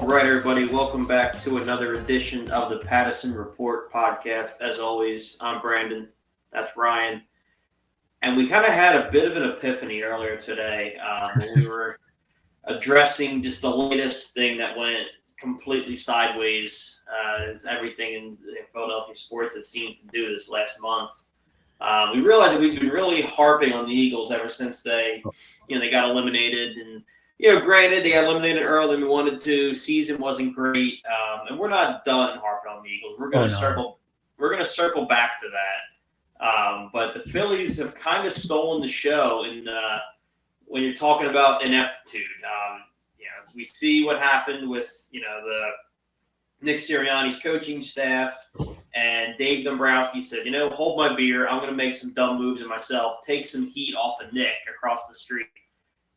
All right, everybody, welcome back to another edition of the Pattison Report podcast. As always, I'm Brandon. That's Ryan. And we kind of had a bit of an epiphany earlier today when we were addressing just the latest thing that went completely sideways, as everything in Philadelphia sports has seemed to do this last month. We realized that we've been really harping on the Eagles ever since they got eliminated. And, granted, they got eliminated earlier than we wanted to. Season wasn't great. And we're not done harping on the Eagles. We're going to circle back to that. But the Phillies have kind of stolen the show. And when you're talking about ineptitude, we see what happened with, the Nick Sirianni's coaching staff, and Dave Dombrowski said, hold my beer. I'm going to make some dumb moves in myself, take some heat off of Nick across the street.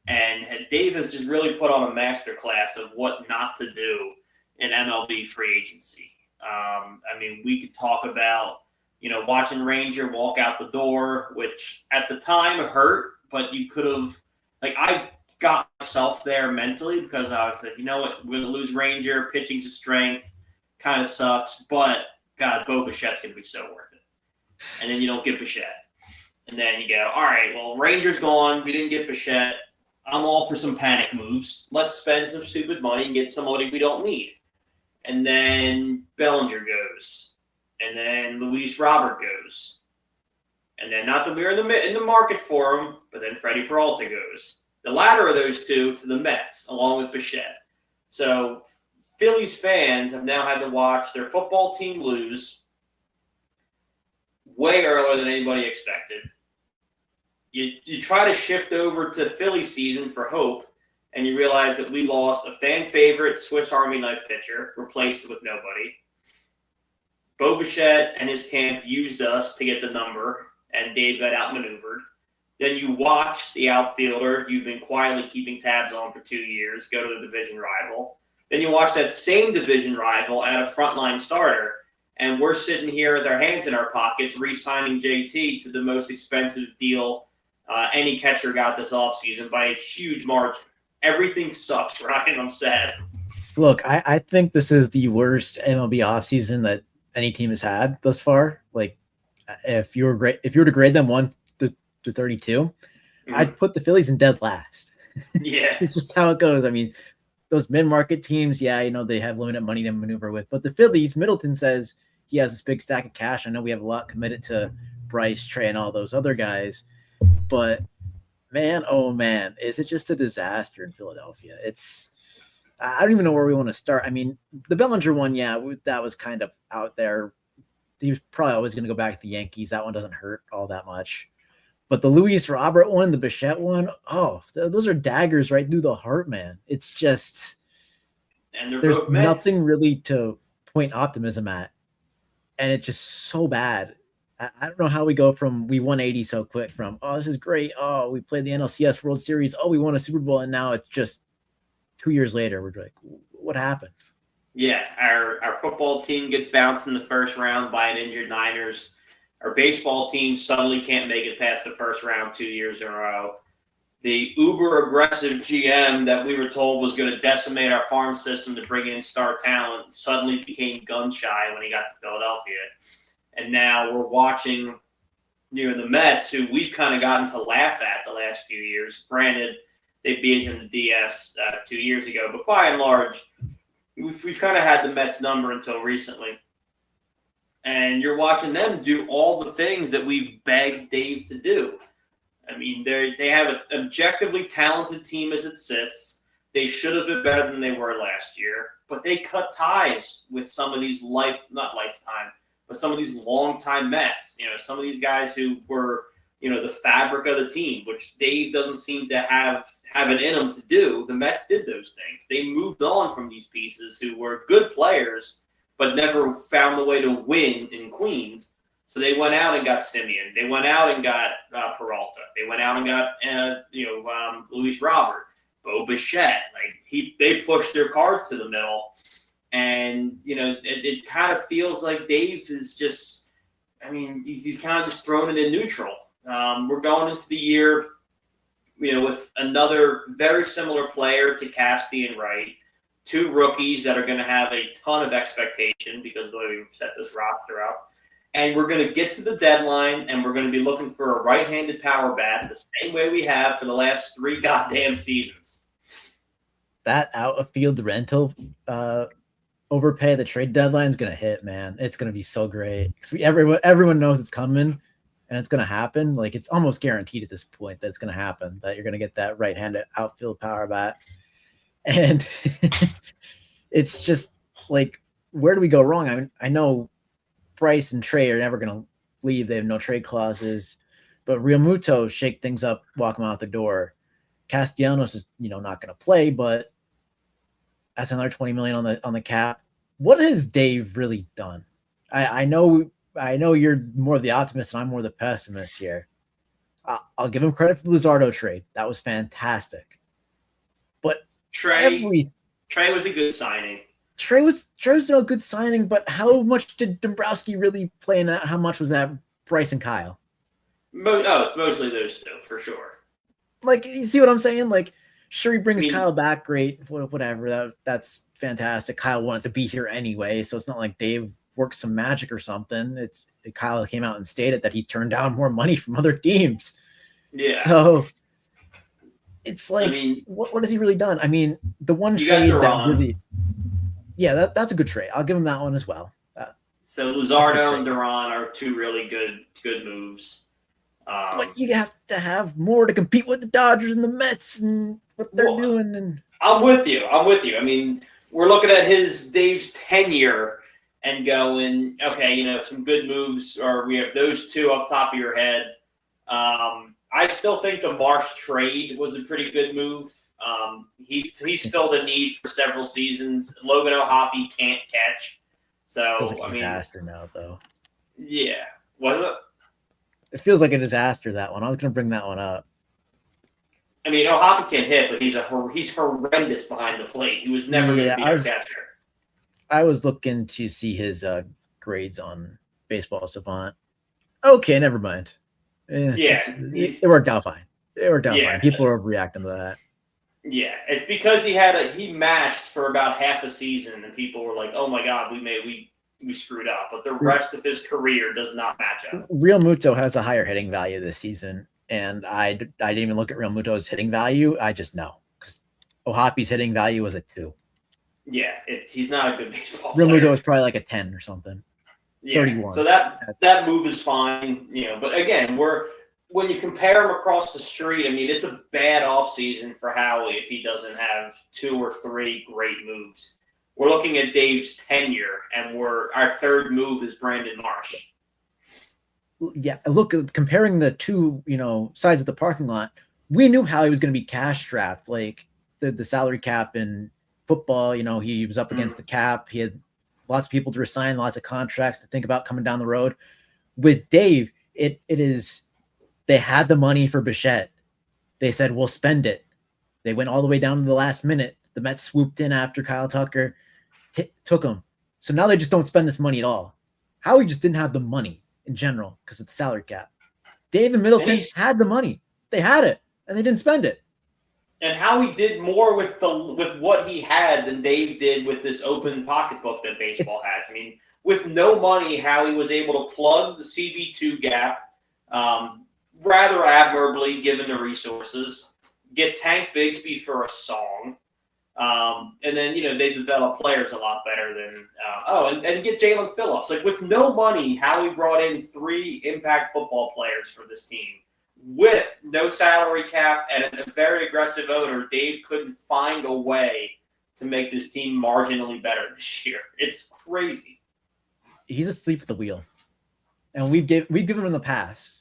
And Dave has just really put on a master class of what not to do in MLB free agency. We could talk about, watching Ranger walk out the door, which at the time hurt, but you could have, I got myself there mentally because I was like, you know what, we're going to lose Ranger, pitching's a strength, kind of sucks, but God, Bo Bichette's going to be so worth it. And then you don't get Bichette. And then you go, all right, well, Ranger's gone, we didn't get Bichette. I'm all for some panic moves. Let's spend some stupid money and get somebody we don't need. And then Bellinger goes. And then Luis Robert goes. And then not that we're in the market for him, but then Freddie Peralta goes. The latter of those two to the Mets, along with Bichette. So Phillies fans have now had to watch their football team lose way earlier than anybody expected. You try to shift over to Philly season for hope, and you realize that we lost a fan favorite Swiss Army knife pitcher, replaced with nobody. Bo Bichette and his camp used us to get the number, and Dave got outmaneuvered. Then you watch the outfielder you've been quietly keeping tabs on for 2 years go to the division rival. Then you watch that same division rival add a frontline starter, and we're sitting here with our hands in our pockets re-signing JT to the most expensive deal any catcher got this offseason by a huge margin. Everything sucks, Ryan. I'm sad. Look, I think this is the worst MLB offseason that any team has had thus far. If you were to grade them 1 to 32, I'd put the Phillies in dead last. Yeah. It's just how it goes. Those mid-market teams, they have limited money to maneuver with. But the Phillies, Middleton says he has this big stack of cash. I know we have a lot committed to Bryce, Trey, and all those other guys. But, man, oh, man, is it just a disaster in Philadelphia? I don't even know where we want to start. The Bellinger one, that was kind of out there. He was probably always going to go back to the Yankees. That one doesn't hurt all that much. But the Luis Robert one, the Bichette one, those are daggers right through the heart, man. It's just there's nothing really to point optimism at. And it's just so bad. I don't know how we go from we won 80 so quick from, this is great. Oh, we played the NLCS World Series. Oh, we won a Super Bowl. And now it's just 2 years later. We're like, what happened? Yeah, our football team gets bounced in the first round by an injured Niners. Our baseball team suddenly can't make it past the first round 2 years in a row. The uber-aggressive GM that we were told was going to decimate our farm system to bring in star talent suddenly became gun-shy when he got to Philadelphia. And now we're watching the Mets, who we've kind of gotten to laugh at the last few years. Granted, they beat us in the DS 2 years ago. But by and large, we've kind of had the Mets number until recently. And you're watching them do all the things that we've begged Dave to do. They have an objectively talented team as it sits. They should have been better than they were last year. But they cut ties with some of these some of these long-time Mets. Some of these guys who were, the fabric of the team, which Dave doesn't seem to have it in them to do. The Mets did those things. They moved on from these pieces who were good players, but never found the way to win in Queens. So they went out and got Simeon. They went out and got Peralta. They went out and got Luis Robert, Bo Bichette. They pushed their cards to the middle. And, it kind of feels like Dave is just, he's kind of just thrown it in neutral. We're going into the year, with another very similar player to Cassidy and Wright. two rookies that are going to have a ton of expectation because of the way we've set this roster up. And we're going to get to the deadline, and we're going to be looking for a right-handed power bat the same way we have for the last 3 goddamn seasons. That out-of-field rental overpay, the trade deadline is going to hit, man. It's going to be so great. Everyone knows it's coming, and it's going to happen. Like, it's almost guaranteed at this point that it's going to happen, that you're going to get that right-handed outfield power bat. And it's just, like, where do we go wrong? I mean, I know Bryce and Trey are never going to leave. They have no trade clauses. But Realmuto shake things up, walk him out the door. Castellanos is, not going to play, but that's another $20 million on the cap. What has Dave really done? I know you're more of the optimist and I'm more the pessimist here. I'll give him credit for the Luzardo trade. That was fantastic. But Trey was a good signing. Trey was no good signing, but how much did Dombrowski really play in that? How much was that Bryce and Kyle? It's mostly those two, for sure. Like, you see what I'm saying? Like, sure, he brings Kyle back, great, whatever. That's fantastic. Kyle wanted to be here anyway, so it's not like Dave worked some magic or something. Kyle came out and stated that he turned down more money from other teams. Yeah. So it's like, what has he really done? I mean, the one trade that really... Yeah, that's a good trade. I'll give him that one as well. So Luzardo and Duran are two really good moves. But you have to have more to compete with the Dodgers and the Mets and what they're doing. And I'm with you. I mean, we're looking at Dave's tenure and going, okay, some good moves, or we have those two off the top of your head. I still think the Marsh trade was a pretty good move. He's filled a need for several seasons. Logan O'Hoppe can't catch. So, feels like a disaster now, though. Yeah. Was it? It feels like a disaster, that one. I was going to bring that one up. I mean, O'Hoppe can hit, but he's horrendous behind the plate. He was never going to be a catcher. I was looking to see his grades on Baseball Savant. Okay, never mind. It worked out fine. Fine. People are overreacting to that. Yeah, it's because he matched for about half a season, and people were like, "Oh my God, we screwed up." But the rest of his career does not match up. Realmuto has a higher hitting value this season, and I didn't even look at Realmuto's hitting value. I just know because O'Hoppe's hitting value was a 2. Yeah, he's not a good baseball player. Realmuto is probably like a 10 or something. Yeah, 31. So that move is fine, But again, when you compare him across the street, I mean, it's a bad offseason for Howie if he doesn't have 2 or 3 great moves. We're looking at Dave's tenure, and our third move is Brandon Marsh. Yeah, look, comparing the two, sides of the parking lot, we knew Howie was going to be cash strapped, like the salary cap in football. He was up against the cap. He had lots of people to resign, lots of contracts to think about coming down the road. With Dave, it is. They had the money for Bichette. They said, we'll spend it. They went all the way down to the last minute. The Mets swooped in after Kyle Tucker took him. So now they just don't spend this money at all. Howie just didn't have the money in general because of the salary cap. Dave and Middleton had the money. They had it, and they didn't spend it. And Howie did more with what he had than Dave did with this open pocketbook that baseball has. I mean, with no money, Howie was able to plug the CB2 gap rather admirably given the resources, get Tank Bigsby for a song, and then, they develop players a lot better than and get Jalen Phillips. Like, with no money, Howie brought in 3 impact football players for this team. With no salary cap and a very aggressive owner, Dave couldn't find a way to make this team marginally better this year. It's crazy. He's asleep at the wheel. And we've given him the pass.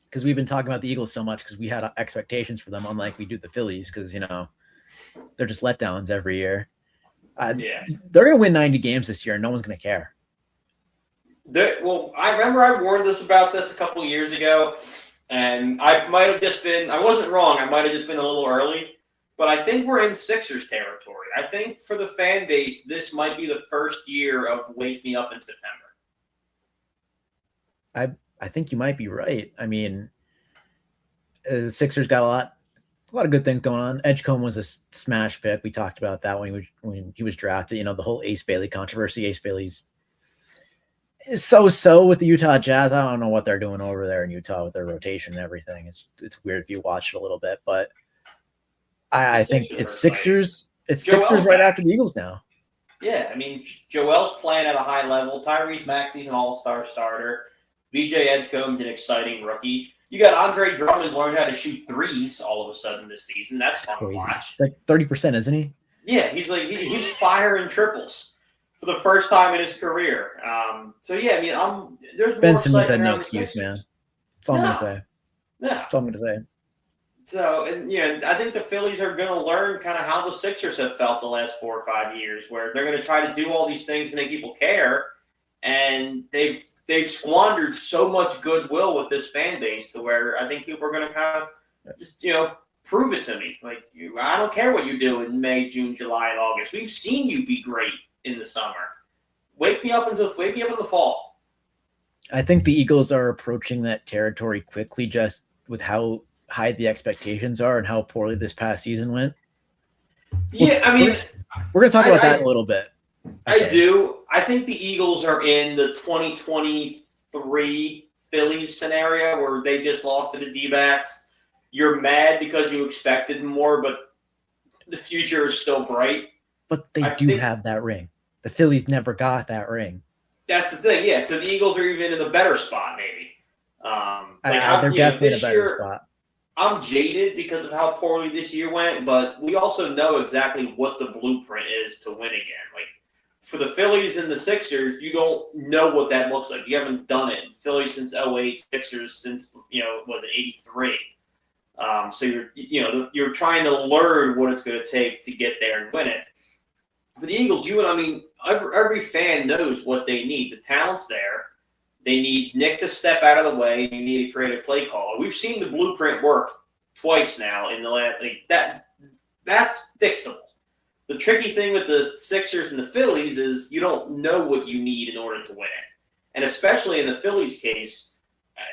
Because we've been talking about the Eagles so much because we had expectations for them, unlike we do the Phillies, because, they're just letdowns every year. They're going to win 90 games this year, and no one's going to care. I remember I warned us about this a couple of years ago, and I wasn't wrong. I might have just been a little early, but I think we're in Sixers territory. I think for the fan base, this might be the first year of Wake Me Up in September. I think you might be right. I mean, the Sixers got a lot A lot of good things going on. Edgecombe was a smash pick. We talked about that when he was drafted. You know, the whole Ace Bailey controversy. Ace Bailey's is so with the Utah Jazz. I don't know what they're doing over there in Utah with their rotation and everything. It's weird if you watch it a little bit, but I think it's Sixers. It's Sixers right after the Eagles now. Yeah, I mean, Joel's playing at a high level. Tyrese Maxey's an all-star starter. VJ Edgecombe's an exciting rookie. You got Andre Drummond learned how to shoot threes all of a sudden this season. That's fun to watch. It's like 30%, isn't he? Yeah, he's firing triples for the first time in his career. So yeah, I mean, there's Ben more Simmons had excitement no around the excuse, Sixers. man. That's all I'm gonna say. Yeah, That's all I'm gonna say. So, and I think the Phillies are going to learn kind of how the Sixers have felt the last 4 or 5 years, where they're going to try to do all these things and make people care, and they've squandered so much goodwill with this fan base to where I think people are going to kind of just, prove it to me. Like, I don't care what you do in May, June, July, and August. We've seen you be great in the summer. Wake me up in the fall. I think the Eagles are approaching that territory quickly, just with how high the expectations are and how poorly this past season went. Yeah, I mean, we're going to talk about that in a little bit. Okay. I do. I think the Eagles are in the 2023 Phillies scenario where they just lost to the D-backs. You're mad because you expected more, but the future is still bright. But they do have that ring. The Phillies never got that ring. That's the thing, yeah. So the Eagles are even in a better spot, maybe. They're definitely in a better spot. I'm jaded because of how poorly this year went, but we also know exactly what the blueprint is to win again. Like, for the Phillies and the Sixers, you don't know what that looks like. You haven't done it. Phillies since 2008, Sixers since, was it 83? So you're trying to learn what it's going to take to get there and win it. For the Eagles, every fan knows what they need. The talent's there. They need Nick to step out of the way. You need a creative play caller. We've seen the blueprint work twice now in the last that's fixable. The tricky thing with the Sixers and the Phillies is you don't know what you need in order to win it. And especially in the Phillies case,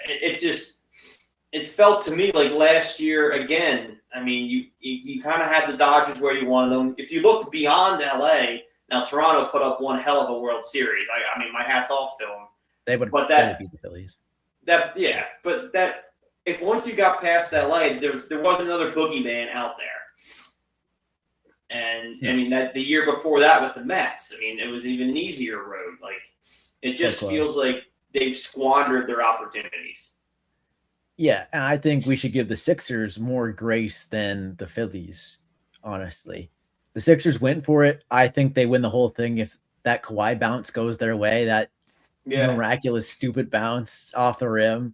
it felt to me like last year again. I mean, you kind of had the Dodgers where you wanted them. If you looked beyond LA, now Toronto put up one hell of a World Series. I mean, my hat's off to them. They would beat the Phillies. But if once you got past LA, there was another boogeyman out there. And I mean that the year before that with the Mets, I mean it was even an easier road. Like it just feels like they've squandered their opportunities. Yeah, and I think we should give the Sixers more grace than the Phillies. Honestly, the Sixers went for it. I think they win the whole thing if that Kawhi bounce goes their way. That miraculous, stupid bounce off the rim.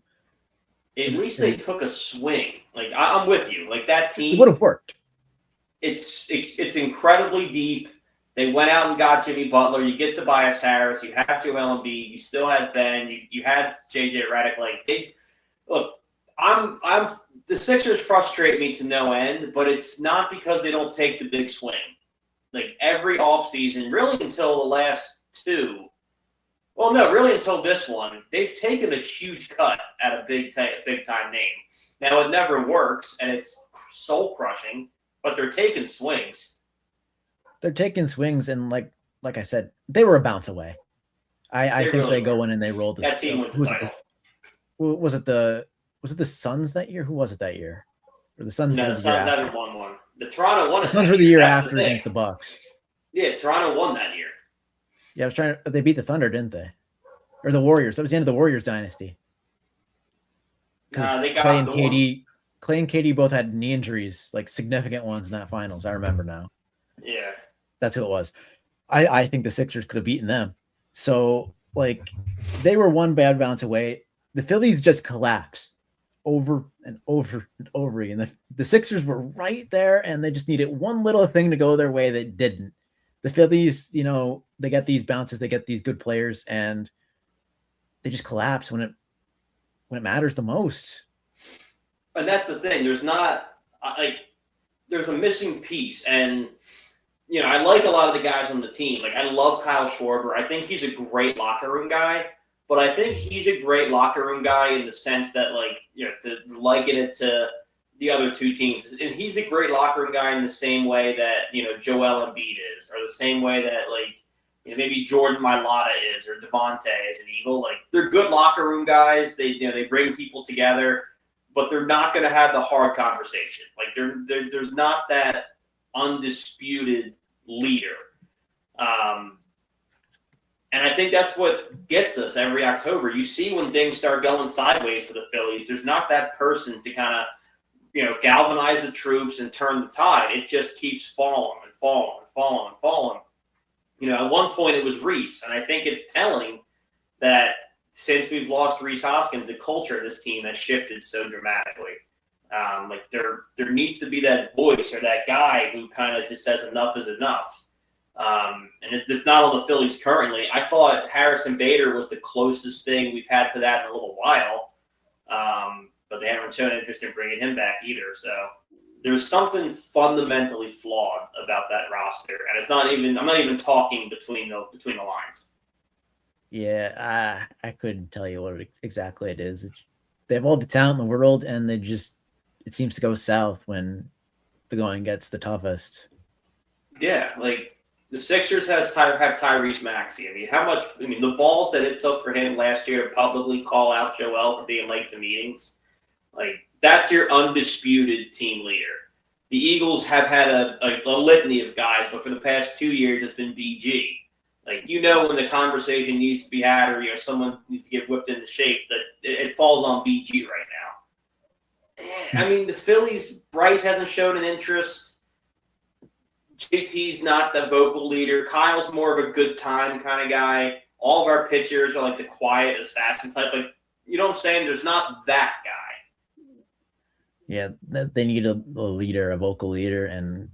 At least they took a swing. Like I'm with you. Like that team would have worked. It's incredibly deep. They went out and got Jimmy Butler. You get Tobias Harris. You have Joel Embiid. You still had Ben. You had JJ Redick. Like the Sixers frustrate me to no end, but it's not because they don't take the big swing. Like every offseason, really until the last two. Well, no, really until this one, they've taken a huge cut at a big time name. Now it never works, and it's soul crushing. But they're taking swings. They're taking swings, and like I said, they were a bounce away. I think really they go in and they roll. That team wins the title. Was it the Suns that year? Who was it that year? Or the Suns? No, the Suns haven't won one. The Toronto won. The Suns were the year after against the Bucks. Yeah, Toronto won that year. Yeah, they beat the Thunder, didn't they? Or the Warriors? That was the end of the Warriors dynasty. They got Clay and KD both had knee injuries, like significant ones in that finals. I remember now. Yeah. That's who it was. I think the Sixers could have beaten them. So, like, they were one bad bounce away. The Phillies just collapsed over and over and over again. The Sixers were right there, and they just needed one little thing to go their way that didn't. The Phillies, they get these bounces, they get these good players, and they just collapse when it matters the most. And that's the thing. There's a missing piece. And, I like a lot of the guys on the team. Like, I love Kyle Schwarber. I think he's a great locker room guy. But I think he's a great locker room guy in the sense that, to liken it to the other two teams. And he's a great locker room guy in the same way that, Joel Embiid is, or the same way that, maybe Jordan Mailata is, or Devontae is an Eagle. Like, they're good locker room guys. They bring people together, but they're not going to have the hard conversation. Like, there's not that undisputed leader. And I think that's what gets us every October. You see when things start going sideways for the Phillies, there's not that person to kind of, galvanize the troops and turn the tide. It just keeps falling and falling and falling and falling. At one point it was Rhys, and I think it's telling that since we've lost Rhys Hoskins, the culture of this team has shifted so dramatically. There needs to be that voice or that guy who kind of just says enough is enough. And it's not on the Phillies currently. I thought Harrison Bader was the closest thing we've had to that in a little while. But they haven't shown interest in bringing him back either. So there's something fundamentally flawed about that roster. And I'm not even talking between the lines. Yeah, I couldn't tell you what exactly it is. They have all the talent in the world, and it seems to go south when the going gets the toughest. Yeah, the Sixers have Tyrese Maxey. The balls that it took for him last year to publicly call out Joel for being late to meetings, that's your undisputed team leader. The Eagles have had a litany of guys, but for the past 2 years, it's been BG. When the conversation needs to be had or someone needs to get whipped into shape, that it falls on BG right now. The Phillies, Bryce hasn't shown an interest. JT's not the vocal leader. Kyle's more of a good time kind of guy. All of our pitchers are the quiet assassin type. You know what I'm saying? There's not that guy. Yeah, they need a leader, a vocal leader, and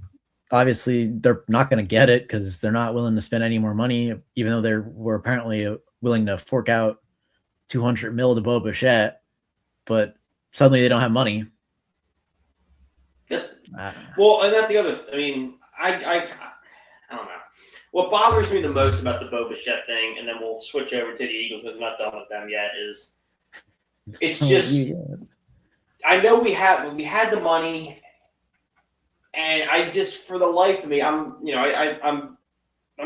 obviously they're not going to get it because they're not willing to spend any more money, even though they were apparently willing to fork out $200 million to Bo Bichette, but suddenly they don't have money. Well, and that's the other. I don't know. What bothers me the most about the Bo Bichette thing, and then we'll switch over to the Eagles because we're not done with them yet, is it's just. I know we had the money, and I just, for the life of me, I'm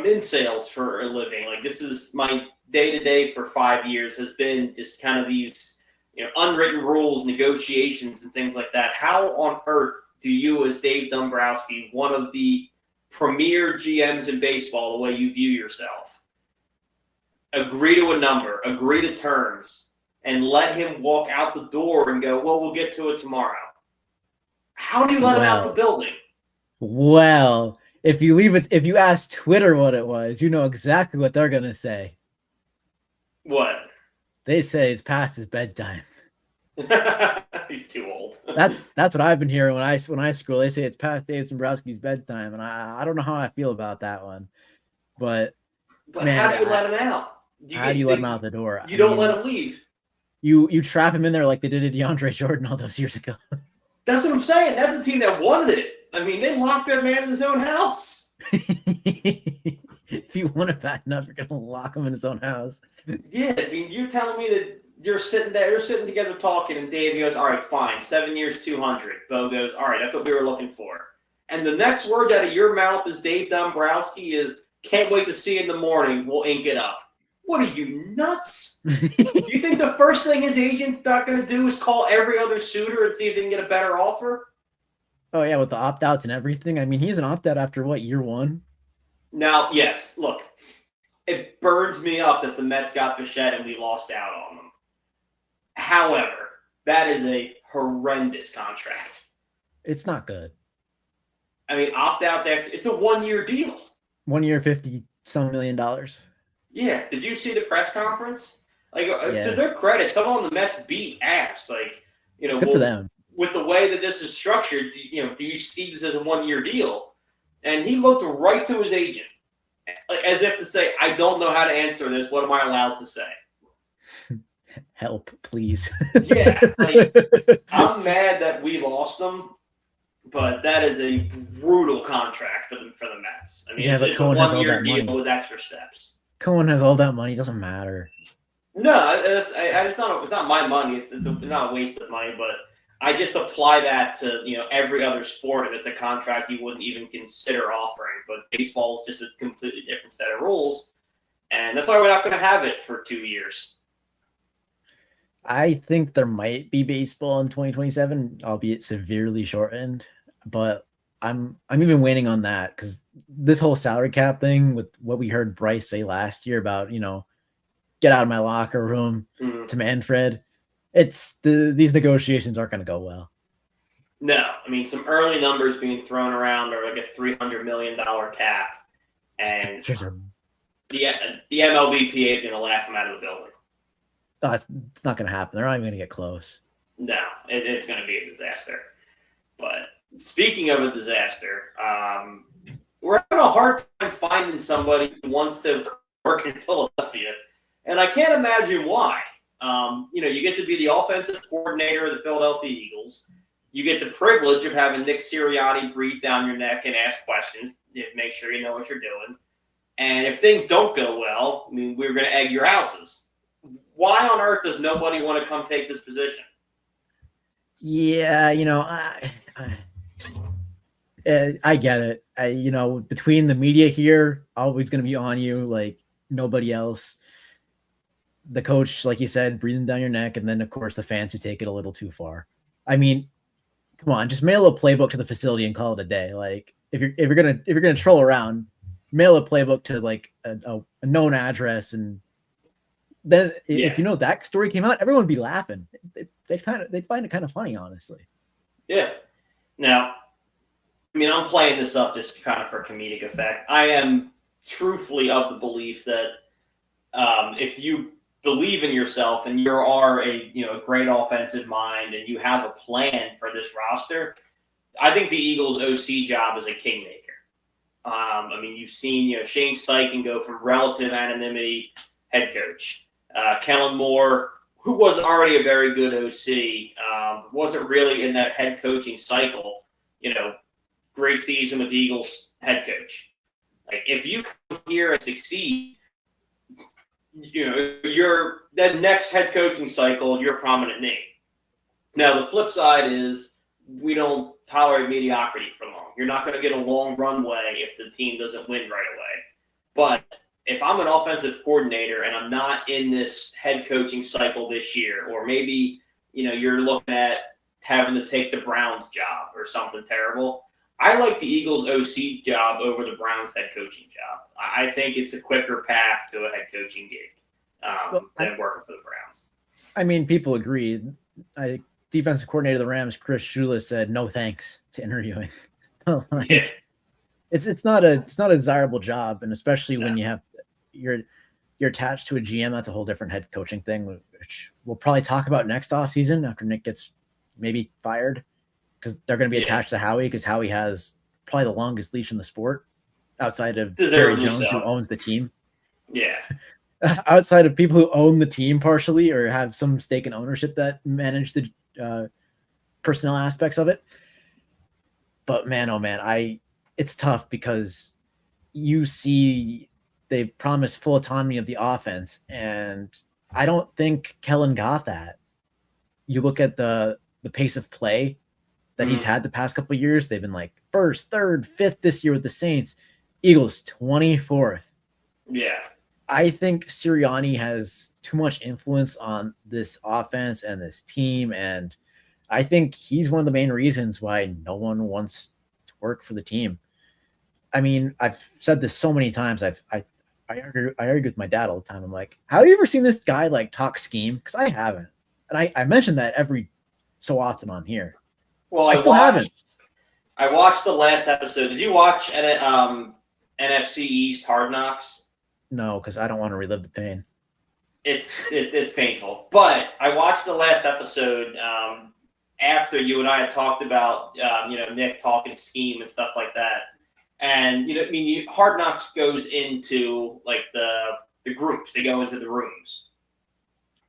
in sales for a living. This is my day-to-day for 5 years has been just kind of these, unwritten rules, negotiations, and things like that. How on earth do you, as Dave Dombrowski, one of the premier GMs in baseball, the way you view yourself, agree to a number, agree to terms, and let him walk out the door and go, well, we'll get to it tomorrow? How do you let him out the building? Well, if you ask Twitter what it was, you know exactly what they're going to say. What? They say it's past his bedtime. He's too old. That's what I've been hearing when I scroll. They say it's past Dave Dombrowski's bedtime, and I don't know how I feel about that one. But man, how do you let him out? How do you let him out the door? You don't let him leave. You trap him in there like they did to DeAndre Jordan all those years ago. That's what I'm saying. That's a team that wanted it. They locked that man in his own house. If you want it bad enough, you're going to lock him in his own house. Yeah, you're telling me that you're sitting together talking, and Dave goes, all right, fine, 7 years, 200. Bo goes, all right, that's what we were looking for. And the next words out of your mouth as Dave Dombrowski is, can't wait to see you in the morning. We'll ink it up. What are you, nuts? You think the first thing his agent's not going to do is call every other suitor and see if they can get a better offer? Oh, yeah, with the opt-outs and everything. He's an opt-out after, year one? Now, yes, look, it burns me up that the Mets got Bichette and we lost out on them. However, that is a horrendous contract. It's not good. Opt-outs after – it's a one-year deal. 1 year, $50-some million. Yeah. Did you see the press conference? Yeah. To their credit, someone on the Mets beat asked, good for them. With the way that this is structured, do you see this as a one-year deal? And he looked right to his agent as if to say, I don't know how to answer this. What am I allowed to say? Help, please. Yeah. I'm mad that we lost them, but that is a brutal contract for the Mets. It's a one-year deal with extra steps. Cohen has all that money. It doesn't matter. No, it's not my money. It's not a waste of money, but I just apply that to, every other sport, and it's a contract you wouldn't even consider offering. But baseball is just a completely different set of rules, and that's why we're not going to have it for 2 years. I think there might be baseball in 2027, albeit severely shortened, but I'm even waiting on that because this whole salary cap thing with what we heard Bryce say last year about, get out of my locker room to Manfred. These negotiations aren't going to go well. No, I mean, some early numbers being thrown around are like a $300 million cap, and the MLBPA is going to laugh them out of the building. Oh, it's not going to happen. They're not even going to get close. No, it's going to be a disaster. But speaking of a disaster, we're having a hard time finding somebody who wants to work in Philadelphia, and I can't imagine why. You get to be the offensive coordinator of the Philadelphia Eagles. You get the privilege of having Nick Sirianni breathe down your neck and ask questions, make sure you know what you're doing. And if things don't go well, I mean, we're going to egg your houses. Why on earth does nobody want to come take this position? Yeah, I get it. Between the media here, always going to be on you like nobody else. The coach, like you said, breathing down your neck, and then of course the fans who take it a little too far. I mean, come on, just mail a playbook to the facility and call it a day. Like if you're gonna troll around, mail a playbook to like a known address, and then if that story came out, everyone would be laughing. They'd find it kind of funny, honestly. Yeah. Now, I mean, I'm playing this up just kind of for comedic effect. I am truthfully of the belief that if you believe in yourself and you are a great offensive mind and you have a plan for this roster, I think the Eagles OC job is a kingmaker. I mean, you've seen Shane Steichen go from relative anonymity head coach. Kellen Moore, who was already a very good OC, wasn't really in that head coaching cycle. Great season with the Eagles head coach. Like if you come here and succeed, you're that next head coaching cycle, you're a prominent name. Now, the flip side is we don't tolerate mediocrity for long. You're not going to get a long runway if the team doesn't win right away. But if I'm an offensive coordinator and I'm not in this head coaching cycle this year, or maybe, you're looking at having to take the Browns job or something terrible, I like the Eagles OC job over the Browns head coaching job. I think it's a quicker path to a head coaching gig than working for the Browns. I mean, people agree. Defensive coordinator of the Rams, Chris Shula, said no thanks to interviewing. It's not a desirable job, and especially when you're attached to a GM, that's a whole different head coaching thing, which we'll probably talk about next offseason after Nick gets maybe fired, because they're going to be attached to Howie, because Howie has probably the longest leash in the sport outside of Jerry Jones, who owns the team. Yeah. Outside of people who own the team partially or have some stake in ownership that manage the personnel aspects of it. But man, oh man, it's tough because you see they promise full autonomy of the offense, and I don't think Kellen got that. You look at the pace of play that he's had the past couple of years. They've been like 1st, 3rd, 5th this year with the Saints. Eagles 24th. Yeah. I think Sirianni has too much influence on this offense and this team, and I think he's one of the main reasons why no one wants to work for the team. I mean, I've said this so many times. I argue with my dad all the time. I'm like, have you ever seen this guy like talk scheme? Because I haven't, and I mention that every so often on here. Well, I watched the last episode. Did you watch NFC East Hard Knocks? No, because I don't want to relive the pain. It's painful. But I watched the last episode after you and I had talked about Nick talking scheme and stuff like that. And Hard Knocks goes into like the groups. They go into the rooms,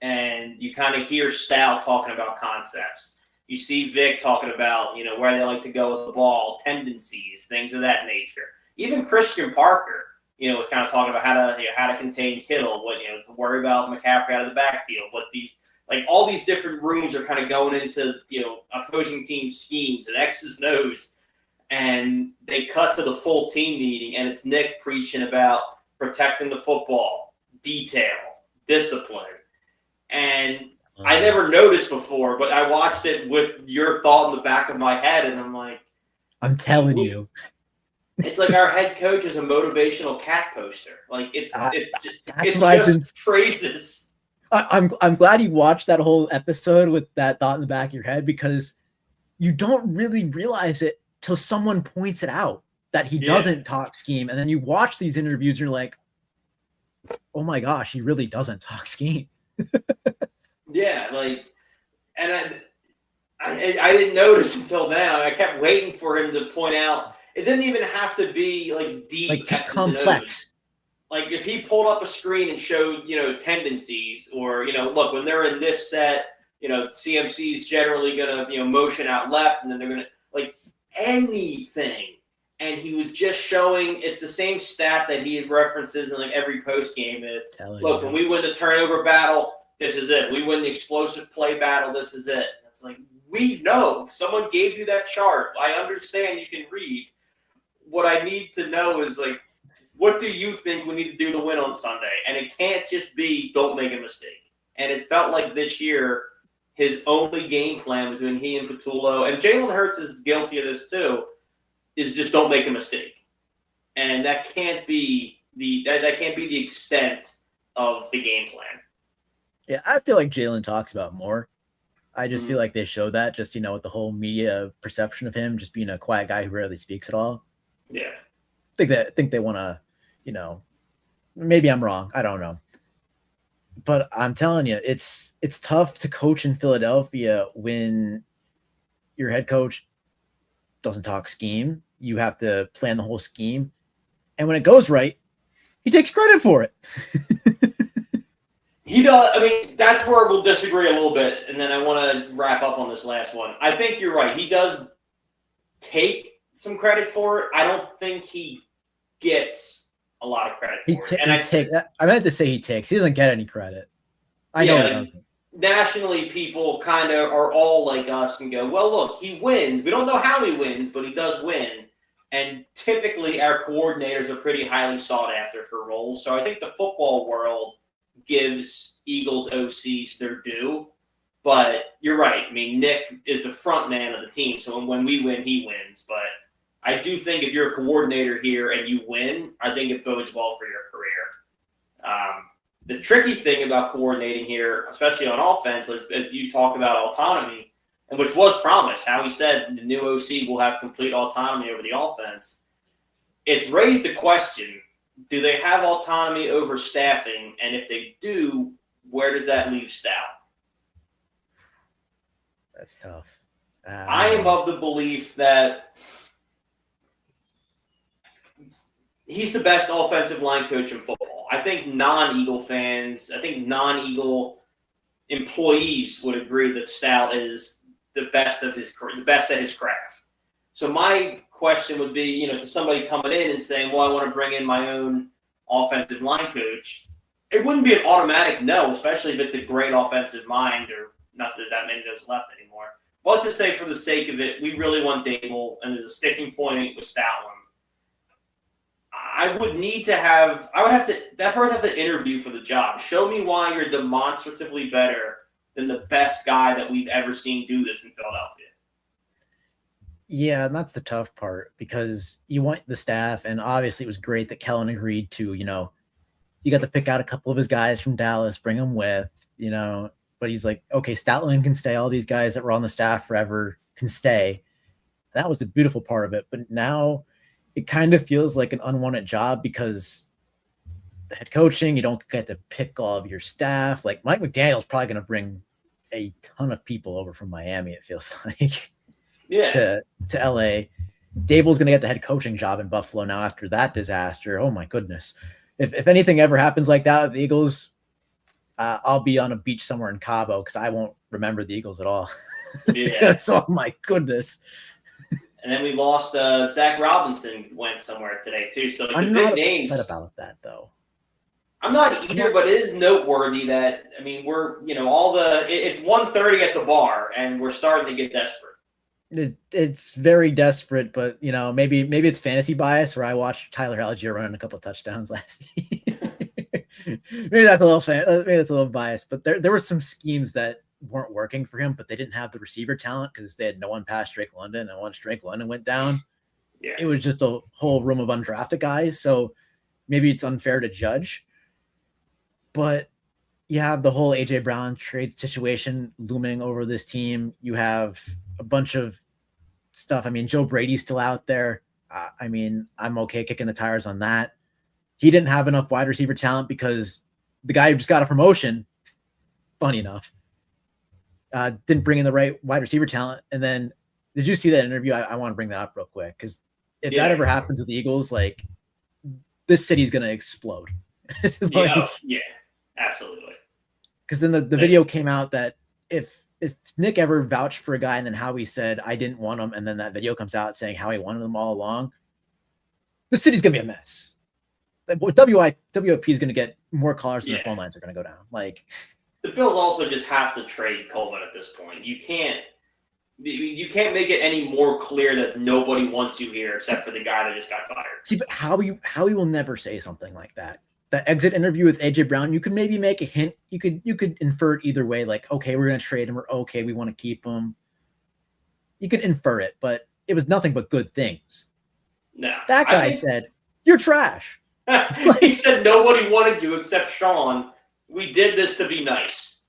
and you kind of hear Stout talking about concepts. You see Vic talking about, where they like to go with the ball, tendencies, things of that nature. Even Christian Parker, was kind of talking about how to contain Kittle, what, to worry about McCaffrey out of the backfield, what these, Like all these different rooms are kind of going into, opposing team schemes and X's and O's. And they cut to the full team meeting, and it's Nick preaching about protecting the football, detail, discipline. And I never noticed before, but I watched it with your thought in the back of my head, and I'm like, I'm telling you. It's like our head coach is a motivational cat poster. Like it's just phrases. I'm glad you watched that whole episode with that thought in the back of your head, because you don't really realize it till someone points it out that he doesn't talk scheme. And then you watch these interviews and you're like, oh my gosh, he really doesn't talk scheme. Yeah. And I didn't notice until now. I kept waiting for him to point out. It didn't even have to be deep, complex. Like if he pulled up a screen and showed, tendencies, or, look, when they're in this set, CMC is generally going to, motion out left, and then they're going to anything. And he was just showing, it's the same stat that he references in every post game. Look, when we win the turnover battle, this is it. We win the explosive play battle, this is it. And it's like, we know. Someone gave you that chart. I understand you can read. What I need to know is what do you think we need to do to win on Sunday? And it can't just be don't make a mistake. And it felt like this year his only game plan between he and Patullo, and Jalen Hurts is guilty of this too, is just don't make a mistake. And that can't be the extent of the game plan. Yeah, I feel like Jalen talks about more. I just feel like they show that just, with the whole media perception of him just being a quiet guy who rarely speaks at all. Yeah. I think they want to, maybe I'm wrong. I don't know. But I'm telling you, it's tough to coach in Philadelphia when your head coach doesn't talk scheme. You have to plan the whole scheme. And when it goes right, he takes credit for it. He does. I mean, that's where we'll disagree a little bit. And then I want to wrap up on this last one. I think you're right. He does take some credit for it. I don't think he gets a lot of credit for it. I meant to say he takes. He doesn't get any credit. I know he doesn't. Nationally, people kind of are all like us and go, well, look, he wins. We don't know how he wins, but he does win. And typically our coordinators are pretty highly sought after for roles. So I think the football world gives Eagles OCs their due. But you're right. I mean, Nick is the front man of the team. So when we win, he wins. But I do think if you're a coordinator here and you win, I think it bodes well for your career. The tricky thing about coordinating here, especially on offense, as you talk about autonomy, and which was promised, how he said the new OC will have complete autonomy over the offense. It's raised the question, do they have autonomy over staffing? And if they do, where does that leave Stout? That's tough. I am of the belief that he's the best offensive line coach in football. I think non-Eagle fans, I think non-Eagle employees would agree that Stout is the best at his craft. So my question would be, to somebody coming in and saying, well, I want to bring in my own offensive line coach. It wouldn't be an automatic no, especially if it's a great offensive mind, or not that there's that many of those left anymore. But let's just say for the sake of it, we really want Dable, and there's a sticking point with Stoutland. That person would have to interview for the job. Show me why you're demonstratively better than the best guy that we've ever seen do this in Philadelphia. Yeah, and that's the tough part, because you want the staff, and obviously it was great that Kellen agreed to, you got to pick out a couple of his guys from Dallas, bring them with, but he's like, okay, Stoutland can stay. All these guys that were on the staff forever can stay. That was the beautiful part of it. But now it kind of feels like an unwanted job, because the head coaching, you don't get to pick all of your staff. Like Mike McDaniel's probably going to bring a ton of people over from Miami, it feels like, to LA. Dable's going to get the head coaching job in Buffalo now after that disaster. Oh my goodness. If anything ever happens like that with the Eagles, I'll be on a beach somewhere in Cabo, because I won't remember the Eagles at all. Yeah. Oh my goodness. And then we lost Zach Robinson went somewhere today too. So I'm the not big names upset about that though. I'm not either, but it is noteworthy that, I mean, we're, it's 1:30 at the bar and we're starting to get desperate. It's very desperate, but maybe it's fantasy bias where I watched Tyler Algier running a couple of touchdowns last year. Maybe that's a little biased, but there were some schemes that weren't working for him, but they didn't have the receiver talent because they had no one past Drake London, and once Drake London went down, it was just a whole room of undrafted guys. So maybe it's unfair to judge. But you have the whole AJ Brown trade situation looming over this team. You have a bunch of stuff. I mean, Joe Brady's still out there. I'm okay kicking the tires on that. He didn't have enough wide receiver talent because the guy who just got a promotion, funny enough, didn't bring in the right wide receiver talent. And then, did you see that interview? I want to bring that up real quick because if that ever happens with the Eagles, like, this city's going to explode. Absolutely. Because then the video came out that if Nick ever vouched for a guy and then Howie said, I didn't want him, and then that video comes out saying Howie wanted them all along, the city's going to be a mess. WIP is going to get more callers than their phone lines are going to go down. Like, the Bills also just have to trade Coleman at this point. You can't make it any more clear that nobody wants you here except for the guy that just got fired. See, but Howie will never say something like that. That exit interview with AJ Brown, you could maybe make a hint. You could infer it either way. Like, okay, we're going to trade him, or okay, we want to keep him. You could infer it, but it was nothing but good things. No, that guy said, "You're trash." He said nobody wanted you except Sean. We did this to be nice.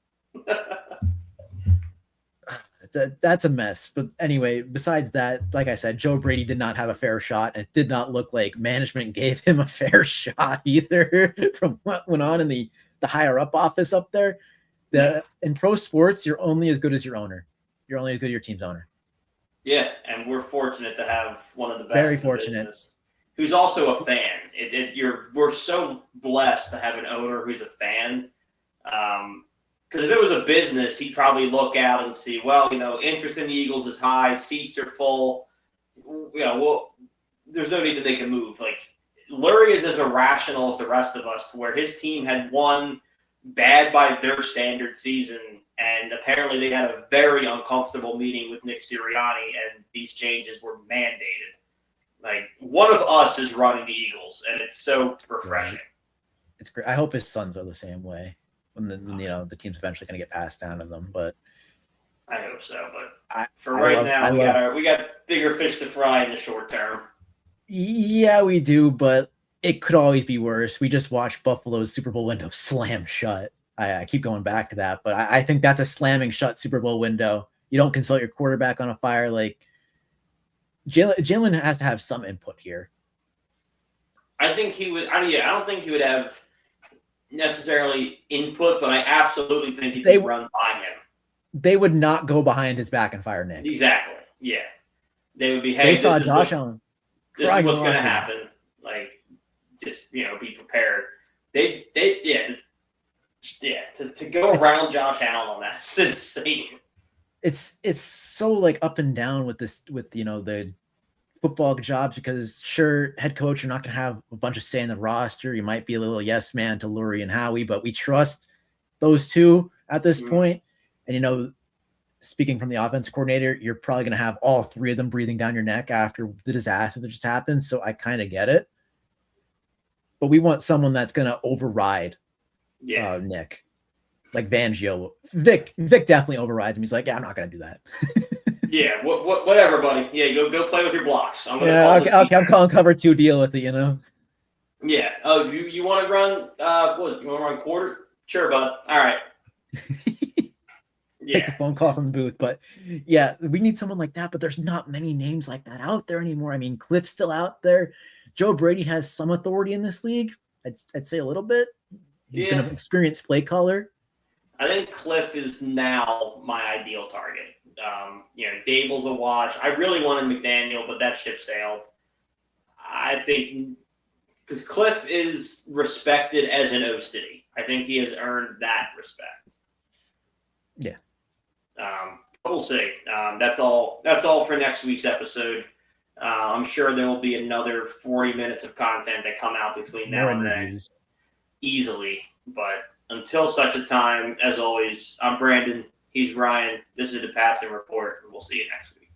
That's a mess. But anyway, besides that, like I said, Joe Brady did not have a fair shot. And it did not look like management gave him a fair shot either from what went on in the higher up office up there. In pro sports, you're only as good as your owner. You're only as good as your team's owner. Yeah, and we're fortunate to have one of the best. Very fortunate. Who's also a fan. We're so blessed to have an owner who's a fan. Because if it was a business, he'd probably look out and see, interest in the Eagles is high, seats are full. There's no need to make a move. Like, Lurie is as irrational as the rest of us, to where his team had won bad by their standard season, and apparently they had a very uncomfortable meeting with Nick Sirianni, and these changes were mandated. Like, one of us is running the Eagles, and it's so refreshing. Right. It's great. I hope his sons are the same way. When the team's eventually going to get passed down to them, but I hope so. But now, we got bigger fish to fry in the short term. Yeah, we do, but it could always be worse. We just watched Buffalo's Super Bowl window slam shut. I keep going back to that, but I think that's a slamming shut Super Bowl window. You don't consult your quarterback on a fire. Like, Jalen has to have some input here. I think he would. I don't think he would have necessarily input, but I absolutely think he could run by him. They would not go behind his back and fire Nick. Exactly. Yeah. They would be, hey, they saw Josh Allen. This is what's going to happen. Like, just, be prepared. To go around Josh Allen, that's insane. It's so like up and down with the football jobs, because sure, head coach, you're not going to have a bunch of say in the roster. You might be a little yes man to Lurie and Howie, but we trust those two at this point. And, speaking from the offensive coordinator, you're probably going to have all three of them breathing down your neck after the disaster that just happened. So I kind of get it, but we want someone that's going to override Nick, like Fangio. Vic definitely overrides him. He's like, yeah, I'm not going to do that. Yeah, whatever, buddy. Yeah, go play with your blocks. I'm calling cover 2, deal with it, Yeah. Oh, you want to run? You want to run quarter? Sure, bud. All right. Take the phone call from the booth, but yeah, we need someone like that. But there's not many names like that out there anymore. I mean, Cliff's still out there. Joe Brady has some authority in this league. I'd say a little bit. He's been an experienced play caller. I think Cliff is now my ideal target. Dable's a wash. I really wanted McDaniel, but that ship sailed. I think because Cliff is respected as an O-City. I think he has earned that respect. Yeah. We'll see. That's all for next week's episode. I'm sure there will be another 40 minutes of content that come out between now and then. easily. But until such a time, as always, I'm Brandon. He's Ryan. This is the Passing Report. We'll see you next week.